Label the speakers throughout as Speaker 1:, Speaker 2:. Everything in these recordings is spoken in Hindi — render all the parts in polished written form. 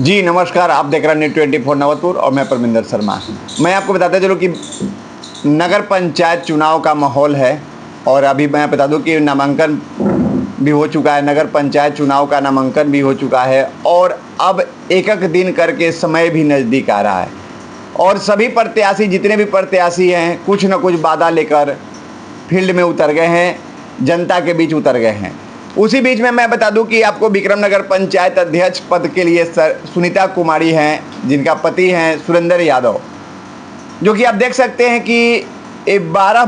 Speaker 1: जी नमस्कार, आप देख रहे हैं न्यूज़ 24 नवतपुर और मैं परमिंदर शर्मा। मैं आपको बताते चलूँ कि नगर पंचायत चुनाव का माहौल है और अभी मैं बता दूं कि नामांकन भी हो चुका है। नगर पंचायत चुनाव का नामांकन भी हो चुका है और अब एक-एक दिन करके समय भी नज़दीक आ रहा है और सभी प्रत्याशी, जितने भी प्रत्याशी हैं, कुछ न कुछ वादा लेकर फील्ड में उतर गए हैं, जनता के बीच उतर गए हैं। उसी बीच में मैं बता दूं कि आपको विक्रमनगर पंचायत अध्यक्ष पद के लिए सुनीता कुमारी हैं, जिनका पति हैं सुरेंद्र यादव, जो कि आप देख सकते हैं कि ये 12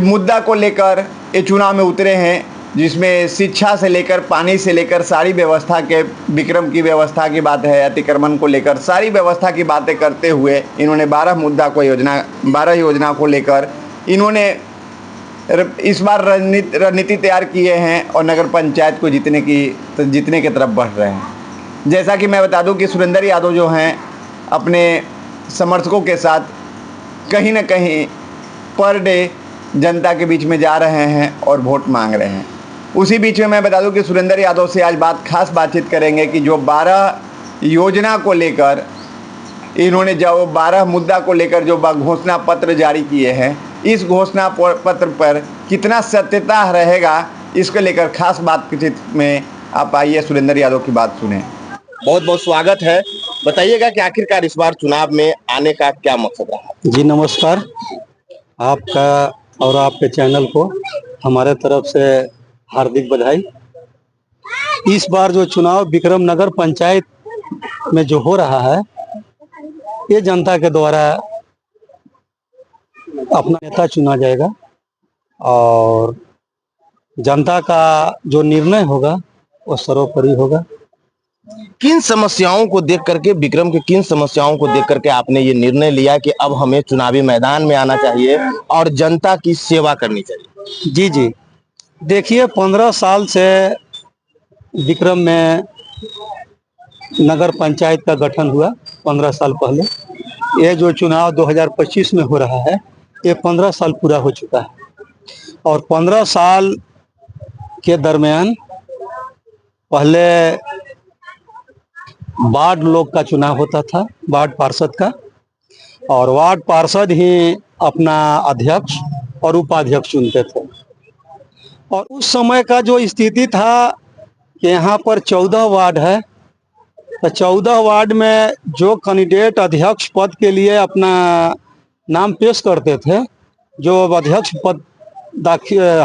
Speaker 1: मुद्दा को लेकर ये चुनाव में उतरे हैं, जिसमें शिक्षा से लेकर, पानी से लेकर, सारी व्यवस्था के, विक्रम की व्यवस्था की बात है, अतिक्रमण को लेकर सारी व्यवस्था की बातें करते हुए इन्होंने 12 योजना को लेकर इन्होंने इस बार रणनीति तैयार किए हैं और नगर पंचायत को जीतने की तरफ बढ़ रहे हैं। जैसा कि मैं बता दूं कि सुरेंद्र यादव जो हैं अपने समर्थकों के साथ कहीं ना कहीं पर डे जनता के बीच में जा रहे हैं और वोट मांग रहे हैं। उसी बीच में मैं बता दूं कि सुरेंद्र यादव से आज खास बातचीत करेंगे कि जो 12 योजना को लेकर इन्होंने, जो 12 मुद्दा को लेकर जो घोषणा पत्र जारी किए हैं, इस घोषणा पत्र पर कितना सत्यता रहेगा, इसको लेकर खास बातचीत में आप आइए सुरेंद्र यादव की बात सुने।
Speaker 2: बहुत बहुत स्वागत है। बताइएगा कि आखिरकार इस बार चुनाव में आने का क्या मकसद रहा?
Speaker 3: जी नमस्कार, आपका और आपके चैनल को हमारे तरफ से हार्दिक बधाई। इस बार जो चुनाव विक्रमनगर पंचायत में जो हो रहा है, ये जनता के द्वारा अपना नेता चुना जाएगा और जनता का जो निर्णय होगा वो सर्वोपरि होगा।
Speaker 2: किन समस्याओं को देख करके, विक्रम के किन समस्याओं को देख करके आपने ये निर्णय लिया कि अब हमें चुनावी मैदान में आना चाहिए और जनता की सेवा करनी चाहिए?
Speaker 3: जी देखिए, 15 साल से विक्रम में नगर पंचायत का गठन हुआ। 15 साल पहले ये जो चुनाव 2025 में हो रहा है, ये 15 साल पूरा हो चुका है और 15 साल के दरमियान पहले वार्ड लोग का चुनाव होता था, वार्ड पार्षद का, और वार्ड पार्षद ही अपना अध्यक्ष और उपाध्यक्ष चुनते थे। और उस समय का जो स्थिति था कि यहाँ पर 14 वार्ड है, तो 14 वार्ड में जो कैंडिडेट अध्यक्ष पद के लिए अपना नाम पेश करते थे, जो अध्यक्ष पद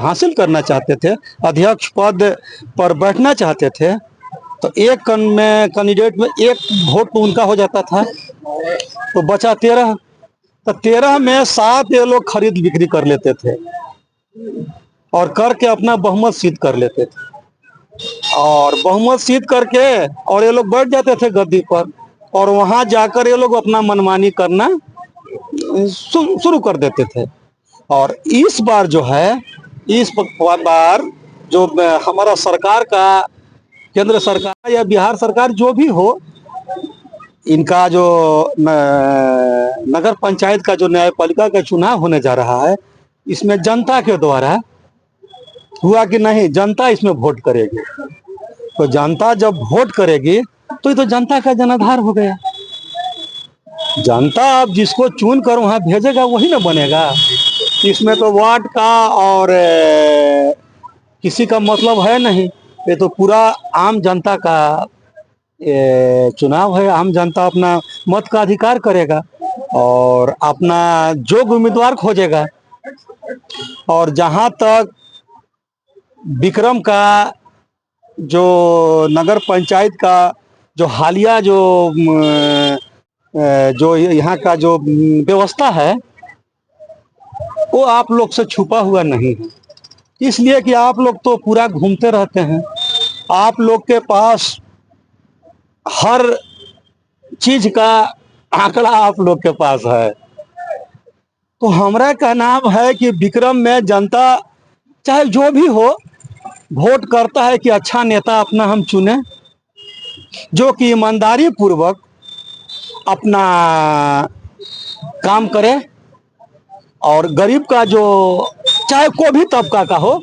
Speaker 3: हासिल करना चाहते थे, अध्यक्ष पद पर बैठना चाहते थे, तो एक कैंडिडेट में एक वोट उनका हो जाता था, तो बचा 13। तो 13 में 7 ये लोग खरीद बिक्री कर लेते थे और करके अपना बहुमत सिद्ध कर लेते थे और बहुमत सिद्ध करके और ये लोग बैठ जाते थे गद्दी पर और वहां जाकर ये लोग अपना मनमानी करना शुरू कर देते थे। और इस बार जो है, इस बार जो हमारा सरकार का, केंद्र सरकार या बिहार सरकार जो भी हो, इनका जो नगर पंचायत का जो न्यायपालिका का चुनाव होने जा रहा है, इसमें जनता के द्वारा हुआ कि नहीं, जनता इसमें वोट करेगी। तो जनता जब वोट करेगी तो ये तो जनता का जनाधार हो गया। जनता अब जिसको चुन कर वहां भेजेगा वही ना बनेगा। इसमें तो वार्ड का और किसी का मतलब है नहीं, ये तो पूरा आम जनता का चुनाव है। आम जनता अपना मत का अधिकार करेगा और अपना जोग्य उम्मीदवार खोजेगा। और जहां तक विक्रम का जो नगर पंचायत का जो हालिया जो यहाँ का जो व्यवस्था है, वो आप लोग से छुपा हुआ नहीं है, इसलिए कि आप लोग तो पूरा घूमते रहते हैं, आप लोग के पास हर चीज का आंकड़ा आप लोग के पास है। तो हमारा का नाम है कि विक्रम में जनता चाहे जो भी हो वोट करता है कि अच्छा नेता अपना हम चुने, जो कि ईमानदारी पूर्वक अपना काम करे और गरीब का, जो चाहे कोई भी तबका का हो,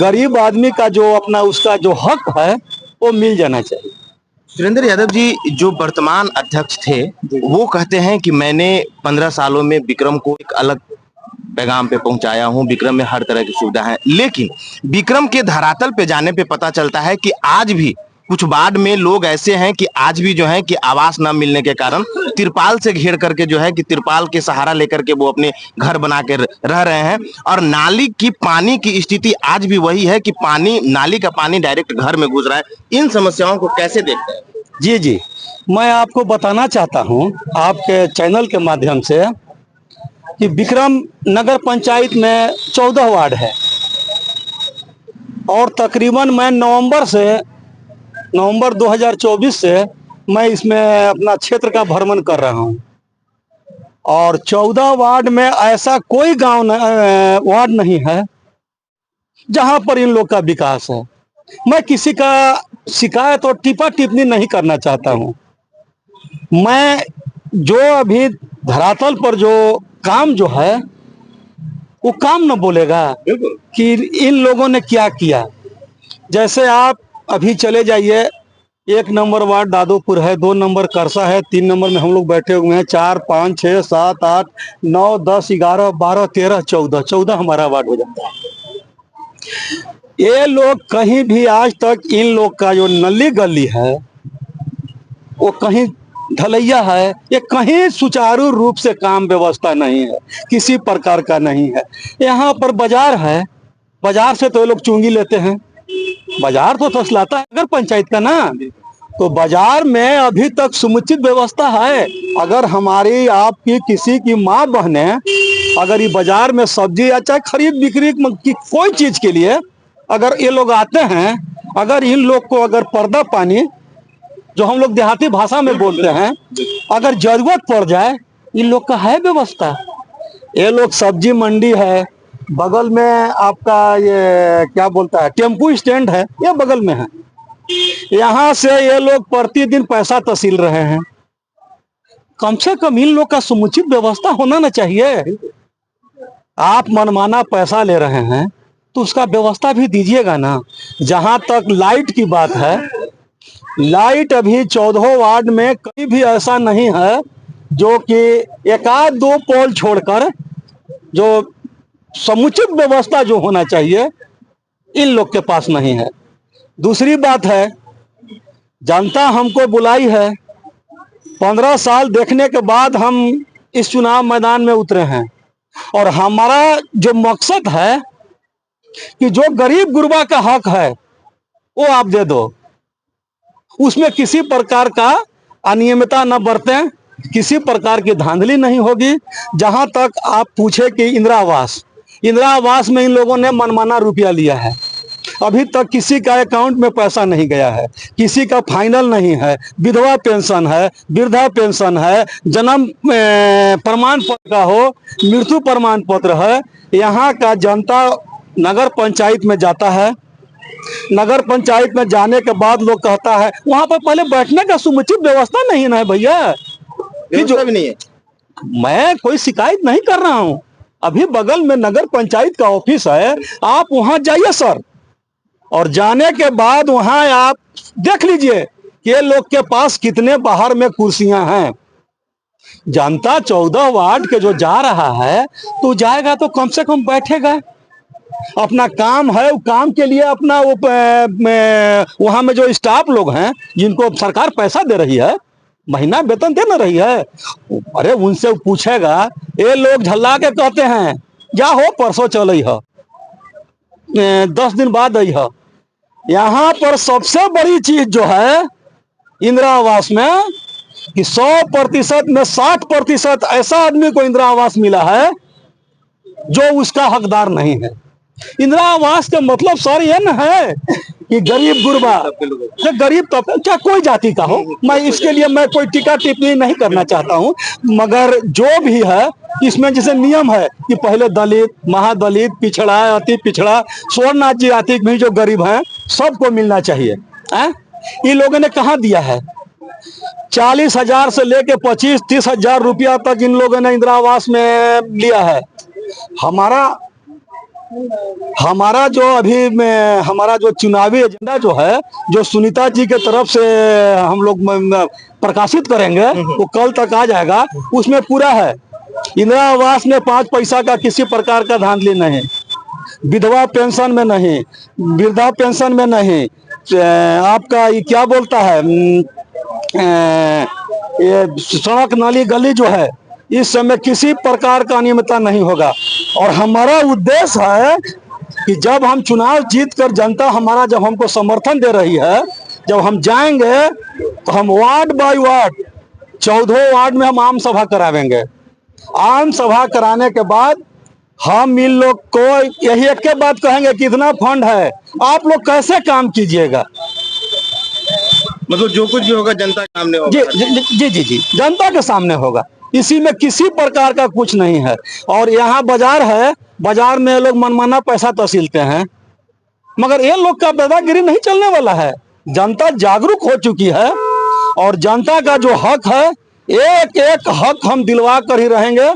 Speaker 3: गरीब आदमी का जो अपना उसका जो हक है वो मिल जाना चाहिए।
Speaker 2: सुरेंद्र यादव जी जो वर्तमान अध्यक्ष थे वो कहते हैं कि मैंने 15 सालों में विक्रम को एक अलग पैगाम पे पहुंचाया हूं, विक्रम में हर तरह की सुविधा है, लेकिन विक्रम के धरातल पे जाने पे पता चलता है कि आज भी कुछ वार्ड में लोग ऐसे हैं कि आज भी जो है कि आवास न मिलने के कारण तिरपाल से घेर करके जो है कि तिरपाल के सहारा लेकर के वो अपने घर बना के रह रहे हैं। और नाली की पानी की स्थिति आज भी वही है कि पानी, नाली का पानी डायरेक्ट घर में घुस रहा है। इन समस्याओं को कैसे देखते हैं?
Speaker 3: जी जी, मैं आपको बताना चाहता हूं आपके चैनल के माध्यम से कि विक्रम नगर पंचायत में 14 वार्ड है और तकरीबन मैं नवंबर 2024 से मैं इसमें अपना क्षेत्र का भ्रमण कर रहा हूं और 14 वार्ड में ऐसा कोई वार्ड नहीं है जहां पर इन लोग का विकास है। मैं किसी का शिकायत और टिप्पा टिप्पणी नहीं करना चाहता हूं। मैं जो अभी धरातल पर जो काम जो है वो काम न बोलेगा कि इन लोगों ने क्या किया। जैसे आप अभी चले जाइए, 1 नंबर वार्ड दादोपुर है, 2 नंबर करसा है, 3 नंबर में हम लोग बैठे हुए हैं, 4, 5, 6, 7, 8, 9, 10, 11, 12, 13, 14 हमारा वार्ड हो जाता है। ये लोग कहीं भी आज तक इन लोग का जो नली गली है वो कहीं ढलैया है, ये कहीं सुचारू रूप से काम व्यवस्था नहीं है, किसी प्रकार का नहीं है। यहाँ पर बाजार है, बाजार से तो ये लोग चुंगी लेते हैं, बाजार तो फसलाता है नगर पंचायत का ना, तो बाजार में अभी तक समुचित व्यवस्था है। अगर हमारी आपकी किसी की माँ बहने अगर ये बाजार में सब्जी या चाहे खरीद बिक्री की कोई चीज के लिए अगर ये लोग आते हैं, अगर इन लोग को अगर पर्दा पानी जो हम लोग देहाती भाषा में बोलते हैं, अगर जरूरत पड़ जाए, इन लोग का है व्यवस्था। ये लोग सब्जी मंडी है, बगल में आपका ये क्या बोलता है टेम्पू स्टैंड है, ये बगल में है। यहाँ से ये लोग प्रतिदिन पैसा तहसील रहे हैं। कम से कम इन लोग का समुचित व्यवस्था होना ना चाहिए। आप मनमाना पैसा ले रहे हैं तो उसका व्यवस्था भी दीजिएगा ना। जहां तक लाइट की बात है, लाइट अभी 14 वार्ड में कहीं भी ऐसा नहीं है जो कि 1-2 पोल छोड़कर जो समुचित व्यवस्था जो होना चाहिए इन लोग के पास नहीं है। दूसरी बात है, जनता हमको बुलाई है, 15 साल देखने के बाद हम इस चुनाव मैदान में उतरे हैं और हमारा जो मकसद है कि जो गरीब गुरबा का हक है वो आप दे दो, उसमें किसी प्रकार का अनियमितता न बरतें, किसी प्रकार की धांधली नहीं होगी। जहां तक आप पूछे कि इंदिरा आवास में इन लोगों ने मनमाना रुपया लिया है, अभी तक किसी का अकाउंट में पैसा नहीं गया है, किसी का फाइनल नहीं है। विधवा पेंशन है, वृद्धा पेंशन है, जन्म प्रमाण पत्र का हो, मृत्यु प्रमाण पत्र है। यहाँ का जनता नगर पंचायत में जाता है, नगर पंचायत में जाने के बाद लोग कहता है वहां पर पहले बैठने का समुचित व्यवस्था नहीं है भैया,
Speaker 2: जो भी नहीं है।
Speaker 3: मैं कोई शिकायत नहीं कर रहा हूं, अभी बगल में नगर पंचायत का ऑफिस है, आप वहां जाइए सर, और जाने के बाद वहां आप देख लीजिए कि ये लोग के पास कितने बाहर में कुर्सियां हैं। जनता 14 वार्ड के जो जा रहा है तो जाएगा तो कम से कम बैठेगा, अपना काम है वो काम के लिए अपना वो वहां में जो स्टाफ लोग हैं जिनको सरकार पैसा दे रही है, महीना वेतन दे ना रही है, अरे उनसे पूछेगा। ये लोग झल्ला के कहते हैं जा हो परसों चल है, 10 दिन बाद आई है। यहाँ पर सबसे बड़ी चीज जो है इंदिरा आवास में कि 100% में 60% ऐसा आदमी को इंदिरा आवास मिला है जो उसका हकदार नहीं है। इंदिरा आवास का मतलब सर ये न है कि गरीब गुरबा, गरीब तबका क्या कोई जाति का हो, मैं इसके लिए मैं कोई टीका टिप्पणी नहीं करना चाहता हूं, मगर जो भी है इसमें जैसे नियम है कि पहले दलित, महादलित, पिछड़ा, अति पिछड़ा, स्वर्णनाथ जी आदि भी जो गरीब हैं सबको मिलना चाहिए। इन लोगों ने कहा दिया है 40,000 से लेके 25-30 हजार रुपया तक इन लोगों ने इंदिरा आवास में लिया है। हमारा हमारा जो अभी में हमारा जो चुनावी एजेंडा जो है, जो सुनीता जी के तरफ से हम लोग प्रकाशित करेंगे, वो कल तक आ जाएगा। उसमें पूरा है, इंदिरा आवास में 5 पैसा का किसी प्रकार का धांधली नहीं, विधवा पेंशन में नहीं, वृद्धा पेंशन में नहीं, आपका ये क्या बोलता है, ये सड़क नाली गली जो है, इस समय किसी प्रकार का अनियमितता नहीं होगा। और हमारा उद्देश्य है कि जब हम चुनाव जीत कर जनता हमारा जब हमको समर्थन दे रही है, जब हम जाएंगे तो हम वार्ड बाय वार्ड 14 वार्ड में हम आम सभा करावेंगे। आम सभा कराने के बाद हम इन लोग को यही एक के बात कहेंगे कि इतना फंड है, आप लोग कैसे काम कीजिएगा।
Speaker 2: मतलब जो कुछ भी होगा जनता के सामने
Speaker 3: जी
Speaker 2: होगा।
Speaker 3: जी जी जी, जनता के सामने होगा, इसी में किसी प्रकार का कुछ नहीं है। और यहाँ बाजार है, बाजार में लोग मनमाना पैसा तसीलते हैं, मगर ये लोग का दादागिरी नहीं चलने वाला है। जनता जागरूक हो चुकी है और जनता का जो हक है, एक एक हक हम दिलवा कर ही रहेंगे,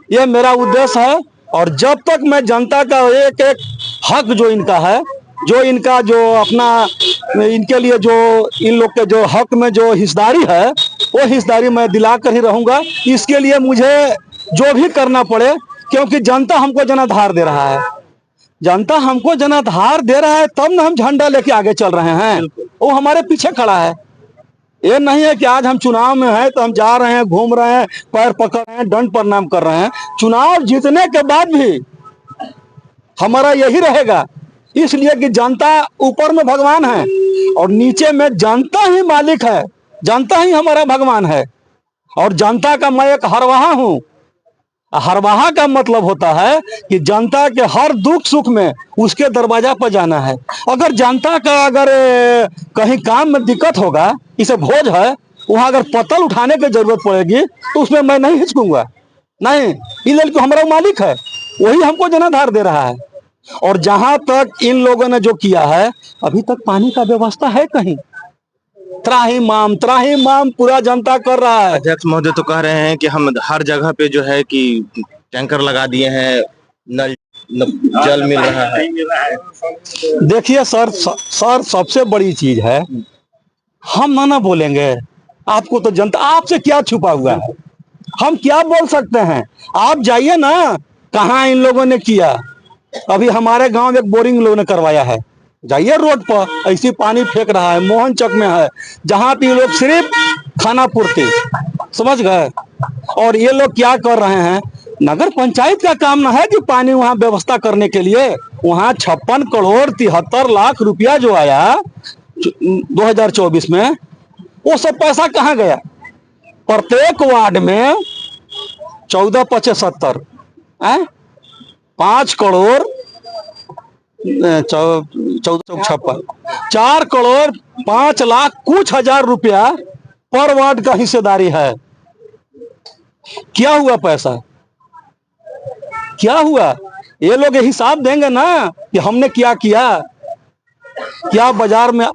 Speaker 3: ये मेरा उद्देश्य है। और जब तक मैं जनता का एक एक हक जो इनका है, जो इनका जो अपना इनके लिए जो इन लोग के जो हक में जो हिस्सेदारी है, वो हिस्सेदारी मैं दिला कर ही रहूंगा। इसके लिए मुझे जो भी करना पड़े, क्योंकि जनता हमको जनाधार दे रहा है, जनता हमको जनाधार दे रहा है, तब ना हम झंडा लेके आगे चल रहे हैं। वो हमारे पीछे खड़ा है। ये नहीं है कि आज हम चुनाव में हैं तो हम जा रहे हैं, घूम रहे हैं, पैर पकड़ रहे हैं, दंड प्रणाम कर रहे हैं। चुनाव जीतने के बाद भी हमारा यही रहेगा, इसलिए कि जनता ऊपर में भगवान है और नीचे में जनता ही मालिक है, जनता ही हमारा भगवान है। और जनता का मैं एक हरवाहा हूँ। हरवाहा का मतलब होता है कि जनता के हर दुख सुख में उसके दरवाजा पर जाना है। अगर जनता का अगर कहीं काम में दिक्कत होगा, इसे भोज है, वहां अगर पत्तल उठाने की जरूरत पड़ेगी तो उसमें मैं नहीं हिचकूंगा, नहीं, इसलिए हमारा मालिक है, वही हमको जनाधार दे रहा है। और जहां तक इन लोगों ने जो किया है, अभी तक पानी का व्यवस्था है कहीं? त्राही माम पूरा जनता कर रहा है।
Speaker 2: अध्यक्ष महोदय तो कह रहे हैं कि हम हर जगह पे जो है कि टैंकर लगा दिए हैं, नल जल मिल रहा है।
Speaker 3: देखिए सर, सबसे बड़ी चीज है, हम ना बोलेंगे, आपको तो जनता, आपसे क्या छुपा हुआ है, हम क्या बोल सकते हैं? आप जाइए ना, कहाँ इन लोगों ने किया। अभी हमारे गांव में एक बोरिंग लोगों ने करवाया है, जाइए रोड पर, ऐसी पानी फेंक रहा है, मोहन चक में है, जहां पे लोग सिर्फ खाना पूर्ति, समझ गए। और ये लोग क्या कर रहे हैं, नगर पंचायत का काम ना है कि पानी वहां व्यवस्था करने के लिए। वहां 56 करोड़ 73 लाख रुपया जो आया 2024 में, वो सब पैसा कहाँ गया? प्रत्येक वार्ड में 14/75 5 करोड़ 1456 4 करोड़ 5 लाख कुछ हजार रुपया पर वार्ड का हिस्सेदारी है। क्या हुआ पैसा, क्या हुआ? ये लोग हिसाब देंगे ना कि हमने क्या किया, क्या बाजार में।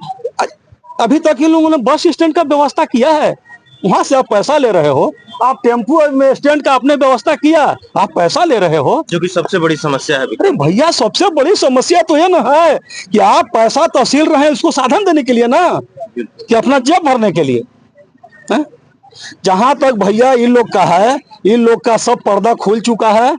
Speaker 3: अभी तक इन लोगों ने बस स्टैंड का व्यवस्था किया है, वहां से आप पैसा ले रहे हो। आप टेम्पू में स्टैंड का आपने व्यवस्था किया, आप पैसा ले रहे हो,
Speaker 2: जो कि सबसे बड़ी समस्या है।
Speaker 3: अरे भैया, सबसे बड़ी समस्या तो ये ना है कि आप पैसा तहसील रहे हैं उसको साधन देने के लिए ना, कि अपना जेब भरने के लिए है? जहां तक भैया इन लोग का है, इन लोग का सब पर्दा खुल चुका है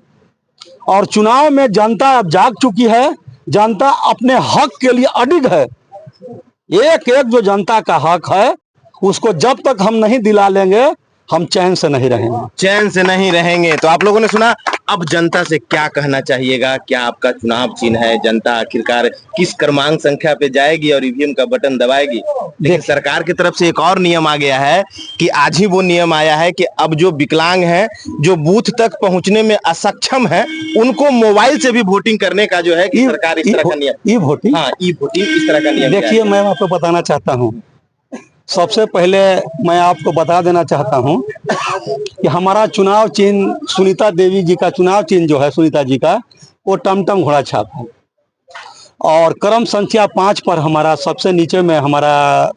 Speaker 3: और चुनाव में जनता अब जाग चुकी है। जनता अपने हक के लिए अडिग है। एक एक जो जनता का हक है, उसको जब तक हम नहीं दिला लेंगे, हम चैन से नहीं रहेंगे,
Speaker 2: चैन से नहीं रहेंगे। तो आप लोगों ने सुना, अब जनता से क्या कहना चाहिएगा? क्या आपका चुनाव चिन्ह है? जनता आखिरकार किस क्रमांक संख्या पे जाएगी और ईवीएम का बटन दबाएगी? लेकिन सरकार की तरफ से एक और नियम आ गया है कि आज ही वो नियम आया है कि अब जो विकलांग हैं, जो बूथ तक पहुंचने में असक्षम है, उनको मोबाइल से भी वोटिंग करने का जो है कि सरकार इस तरह का नियम,
Speaker 3: ई वोटिंग,
Speaker 2: हाँ, ई वोटिंग इस तरह का नियम।
Speaker 3: देखिए, मैं आपको बताना चाहता हूँ, सबसे पहले मैं आपको बता देना चाहता हूं कि हमारा चुनाव चिन्ह, सुनीता देवी जी का चुनाव चिन्ह जो है, सुनीता जी का, वो टमटम घोड़ा छाप है। और क्रम संख्या 5 पर हमारा सबसे नीचे में हमारा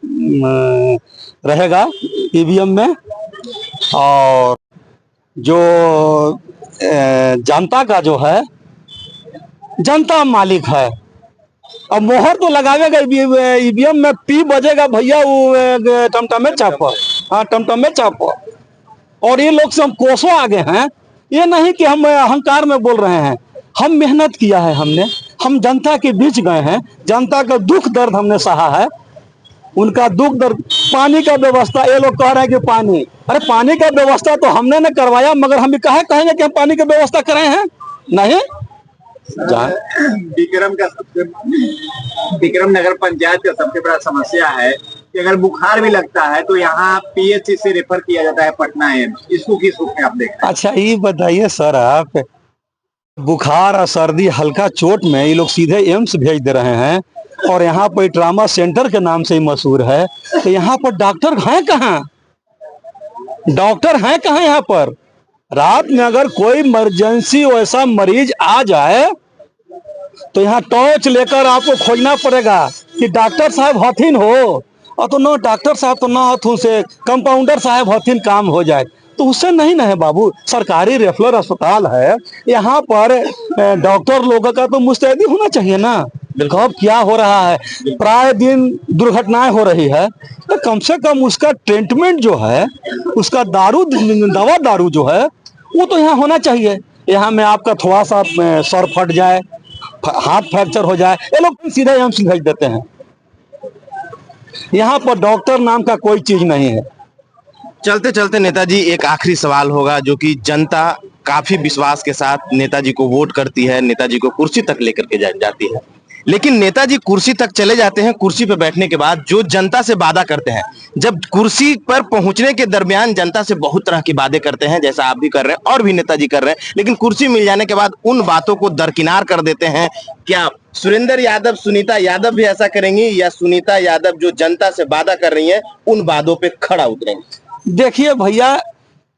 Speaker 3: रहेगा ईवीएम में। और जो जनता का जो है, जनता मालिक है। अब मोहर तो लगावेगा ईवीएम में, पी बजेगा भैया वो टमटमे चापर, हाँ टमटमे चापर। और ये लोग से हम कोसों आगे हैं। ये नहीं कि हम अहंकार में बोल रहे हैं, हम मेहनत किया है हमने, हम जनता के बीच गए हैं, जनता का दुख दर्द हमने सहा है, उनका दुख दर्द। पानी का व्यवस्था ये लोग कह रहे हैं कि पानी, अरे पानी का व्यवस्था तो हमने न करवाया, मगर हम भी कहेंगे कि हम पानी की व्यवस्था कराए हैं? नहीं।
Speaker 1: विक्रम नगर पंचायत का सबसे बड़ा समस्या है कि अगर बुखार भी लगता है तो यहाँ पीएचसी से रेफर किया जाता है पटना एम्स। इसको किस रूप में आप देख रहे हैं?
Speaker 3: अच्छा ये बताइए सर, आप बुखार और सर्दी हल्का चोट में ये लोग सीधे एम्स भेज दे रहे हैं, और यहाँ पर ट्रामा सेंटर के नाम से ही मशहूर है। तो यहाँ पर डॉक्टर हैं कहाँ? डॉक्टर हैं कहाँ यहाँ पर? रात में अगर कोई इमरजेंसी वैसा मरीज आ जाए तो यहाँ टॉर्च लेकर आपको खोजना पड़ेगा कि डॉक्टर साहब हथिन हो, और तो नो डॉक्टर साहब तो ना हथुन से कंपाउंडर साहब हथिन काम हो जाए, तो उससे नहीं ना है बाबू। सरकारी रेफरल अस्पताल है, यहाँ पर डॉक्टर लोगों का तो मुस्तैदी होना चाहिए ना। कब क्या हो रहा है, प्राय दिन दुर्घटनाएं हो रही है, तो कम से कम उसका ट्रीटमेंट जो है, उसका दवा दारू जो है वो तो यहाँ होना चाहिए। यहाँ में आपका थोड़ा सा सर फट जाए, हाथ फ्रैक्चर हो जाए, ये लोग सीधे एम्स भेज देते हैं। यहाँ पर डॉक्टर नाम का कोई चीज नहीं है।
Speaker 2: चलते चलते नेताजी एक आखिरी सवाल होगा, जो कि जनता काफी विश्वास के साथ नेताजी को वोट करती है, नेताजी को कुर्सी तक लेकर के जाती है, लेकिन नेताजी कुर्सी तक चले जाते हैं। कुर्सी पर बैठने के बाद जो जनता से वादा करते हैं, जब कुर्सी पर पहुंचने के दरमियान जनता से बहुत तरह की वादे करते हैं, जैसा आप भी कर रहे हैं और भी नेताजी कर रहे हैं, लेकिन कुर्सी मिल जाने के बाद उन बातों को दरकिनार कर देते हैं। क्या सुरेंद्र यादव, सुनीता यादव भी ऐसा करेंगी, या सुनीता यादव जो जनता से वादा कर रही है उन वादों पे खड़ा उतरेंगे?
Speaker 3: देखिए भैया,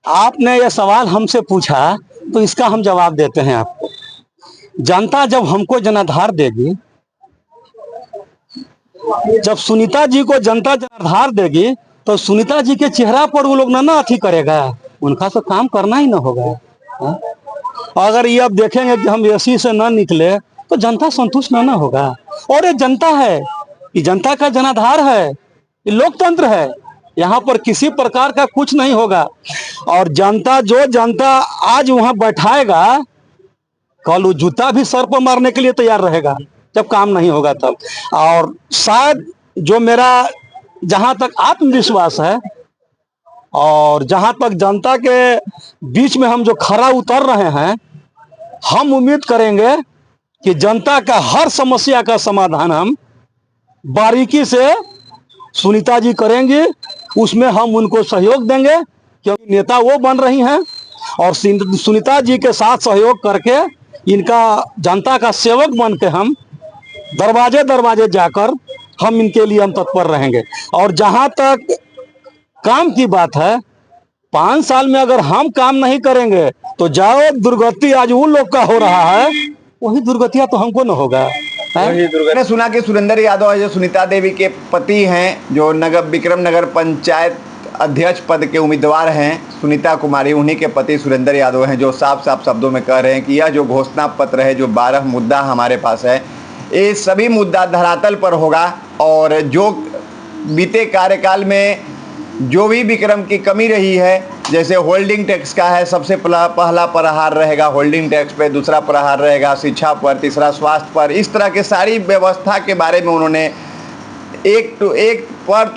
Speaker 3: आपने यह सवाल हमसे पूछा तो इसका हम जवाब देते हैं आपको। जनता जब हमको जनाधार देगी, जब सुनीता जी को जनता जनाधार देगी, तो सुनीता जी के चेहरा पर वो लोग ना अथी करेगा, उनका तो काम करना ही ना होगा। हा? अगर ये अब देखेंगे कि हम एसी से ना निकले तो जनता संतुष्ट ना होगा। और ये जनता है, ये जनता का जनाधार है, ये लोकतंत्र है, यहाँ पर किसी प्रकार का कुछ नहीं होगा। और जनता जो जनता आज वहां बैठाएगा, कल वो जूता भी सर पर मारने के लिए तैयार रहेगा जब काम नहीं होगा तब। और शायद जो मेरा जहां तक आत्मविश्वास है, और जहां तक जनता के बीच में हम जो खरा उतर रहे हैं, हम उम्मीद करेंगे कि जनता का हर समस्या का समाधान हम बारीकी से सुनीता जी करेंगे। उसमें हम उनको सहयोग देंगे, क्योंकि नेता वो बन रही हैं, और सुनीता जी के साथ सहयोग करके इनका जनता का सेवक बन के हम दरवाजे दरवाजे जाकर हम इनके लिए हम तत्पर रहेंगे। और जहां तक काम की बात है, 5 साल में अगर हम काम नहीं करेंगे तो जाओ दुर्गति आज उन लोग का हो रहा है, वही दुर्गतियां तो हमको न होगा।
Speaker 1: मैंने सुना कि सुरेंद्र यादव जो सुनीता देवी के पति हैं, जो विक्रम नगर पंचायत अध्यक्ष पद के उम्मीदवार हैं, सुनीता कुमारी, उन्हीं के पति सुरेंद्र यादव हैं, जो साफ साफ शब्दों में कह रहे हैं कि यह जो घोषणा पत्र है, जो 12 मुद्दा हमारे पास है, ये सभी मुद्दा धरातल पर होगा। और जो बीते कार्यकाल में जो भी विक्रम की कमी रही है, जैसे होल्डिंग टैक्स का है, सबसे पहला प्रहार रहेगा होल्डिंग टैक्स पे, दूसरा प्रहार रहेगा शिक्षा पर, तीसरा स्वास्थ्य पर, इस तरह के सारी व्यवस्था के बारे में उन्होंने एक टू एक परत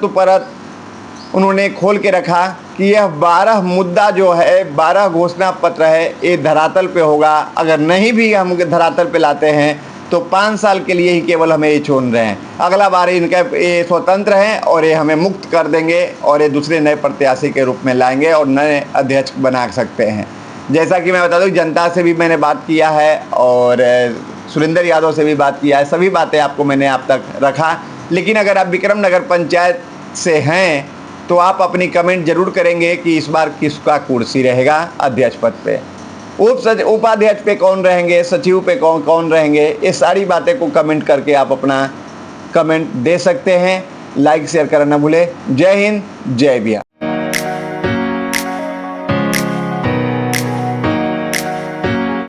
Speaker 1: टू परत उन्होंने खोल के रखा कि यह 12 मुद्दा जो है, 12 घोषणा पत्र है, ये धरातल पे होगा। अगर नहीं भी हम धरातल पे लाते हैं तो 5 साल के लिए ही केवल हमें ये चुन रहे हैं, अगला बार इनका ये स्वतंत्र हैं और ये हमें मुक्त कर देंगे और ये दूसरे नए प्रत्याशी के रूप में लाएंगे और नए अध्यक्ष बना सकते हैं। जैसा कि मैं बता दूं, जनता से भी मैंने बात किया है और सुरेंद्र यादव से भी बात किया है, सभी बातें आपको मैंने आप तक रखा। लेकिन अगर आप विक्रम नगर पंचायत से हैं तो आप अपनी कमेंट जरूर करेंगे कि इस बार किसका कुर्सी रहेगा अध्यक्ष पद पे, उपाध्यक्ष पे कौन रहेंगे, सचिव पे कौन रहेंगे। ये सारी बातें को कमेंट करके आप अपना कमेंट दे सकते हैं। लाइक शेयर करना ना भूलें। जय हिंद, जय बिहार।